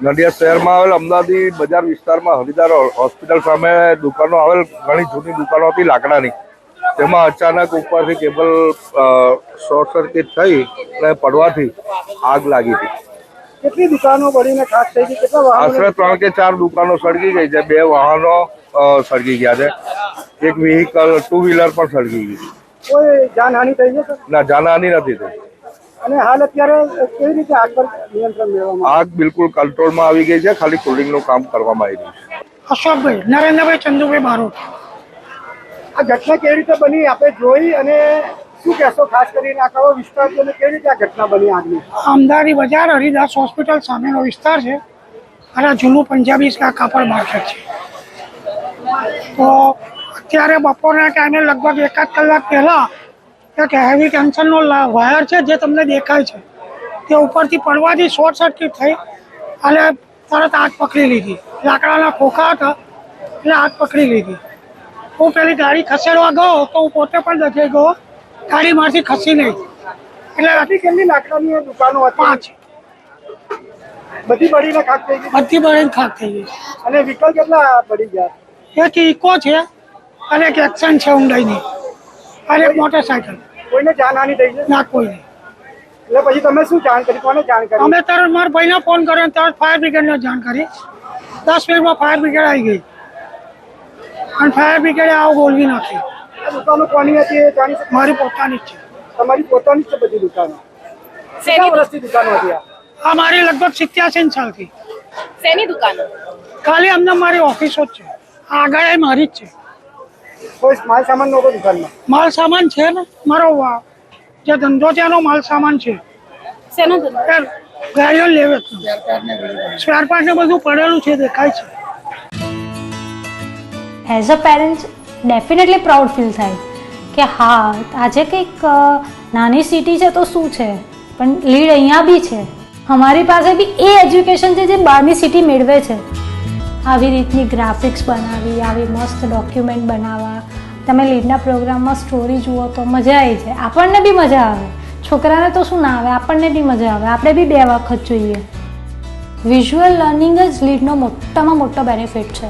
નડિયાદ શહેરમાં આવેલ અમદાવાદી બજાર વિસ્તારમાં હરિદાર હોસ્પિટલ સામે દુકાનો આવેલ ઘણી જૂની દુકાનો હતી લાકડાની. તેમાં અચાનક ઉપરથી કેબલ શોર્ટ સર્કિટ થઈ અને પડવાથી આગ લાગી હતી. કેટલી દુકાનો બળીને ખાક થઈ ગઈ? કેટલા વાહનો? આશરે 3 કે 4 દુકાનો સળગી ગઈ છે. 2 વાહનો સળગી ગયા છે. એક વ્હીકલ 2 વ્હીલર પણ સળગી ગઈ. કોઈ જાનહાનિ થઈ છે સર? ના, જાનહાનિ નથી થઈ. અને હાલ અત્યારે કેવી રીતે આગ પર નિયંત્રણ મેળવવામાં? આગ બિલકુલ કંટ્રોલમાં આવી ગઈ છે. ખાલી કુલિંગનું કામ કરવામાં આવી રહ્યું છે. અશોકભાઈ, નરેન્દ્રભાઈ, ચંદુભાઈ બારોટ. આ ઘટના કેવી રીતે બની આપણે જોઈ અને શું કહેશો? ખાસ કરીને આ કયો વિસ્તાર છે અને કેવી રીતે આ ઘટના બની આગની? અમદાવાદી બજાર હરિદાસ હોસ્પિટલ સામેનો વિસ્તાર છે અને જૂનું પંજાબી કાપડ માર્કેટ છે. તો અત્યારે બપોરના ટાઈમે લગભગ 1 કલાક પહેલાં એક હેવી ટેન્શનનો વાયર છે જે તમને દેખાય છે તે ઉપરથી પડવાથી શોર્ટ સર્કિટ થઈ અને તરત આગ પકડી લીધી. લાકડાના ખોખા હતા એટલે આગ પકડી લીધી. હું પેલી ગાડી ખસેડવા ગયો તો હું પોતે પણ દજાઈ ગયો. ગાડીમાંથી ખસી નહીં. એટલે આટલી કેટલી લાકડાની દુકાનો હતી? 5 બધી બળીને ખાક થઈ ગઈ બધી બળીને ખાક થઈ ગઈ. અને વ્હીકલ કેટલા બળી ગયા? એક ઇકો છે અને એક એક્શન છે ઊંડાઈની અને એક મોટરસાયકલ. કોઈને જાનહાનિ થઈ છે? ના, કોઈ નહીં. એટલે પછી તમે શું જાણ કરી? કોને જાણ કરી? અમે તરત મારા ભાઈને ફોન કર્યો અને તરત ફાયર બ્રિગેડને જાણ કરી. 10 મિનિટમાં ફાયર બ્રિગેડ આવી ગઈ અને ફાયર બ્રિગેડે આવું બોલવી નાખી. આ દુકાનો કોની હતી એ જાણી શકો? મારી પોતાની જ છે. તમારી પોતાની જ છે બધી દુકાનો? કેટલા વર્ષથી દુકાનો હતી આ? આ મારી લગભગ 87 સાલથી. શેની દુકાન? ખાલી અમને મારી ઓફિસો જ છે. આગળ એ મારી જ છે. કોઈ માલ સામાન નહોતો દુકાનમાં? માલ સામાન છે ને મારો જે ધંધો છે એનો માલ સામાન છે. શેનો ધંધો? ગાડીઓ લેવે સ્પેર પાર્ટ ને બધું પડેલું છે દેખાય છે. As a parents definitely proud feel થાય કે હા આજે કંઈક નાની સિટી છે તો શું છે પણ લીડ અહીંયા બી છે. અમારી પાસે બી એ એજ્યુકેશન છે જે બહારની સિટી મેળવે છે. આવી રીતની ગ્રાફિક્સ બનાવી, આવી મસ્ત ડોક્યુમેન્ટ બનાવવા, તમે લીડના પ્રોગ્રામમાં સ્ટોરી જુઓ તો મજા આવી જાય. આપણને બી મજા આવે. છોકરાને તો શું ના આવે, આપણને બી મજા આવે. આપણે બી 2 વખત જોઈએ. વિઝ્યુઅલ લર્નિંગ જ લીડનો મોટામાં મોટો બેનિફિટ છે.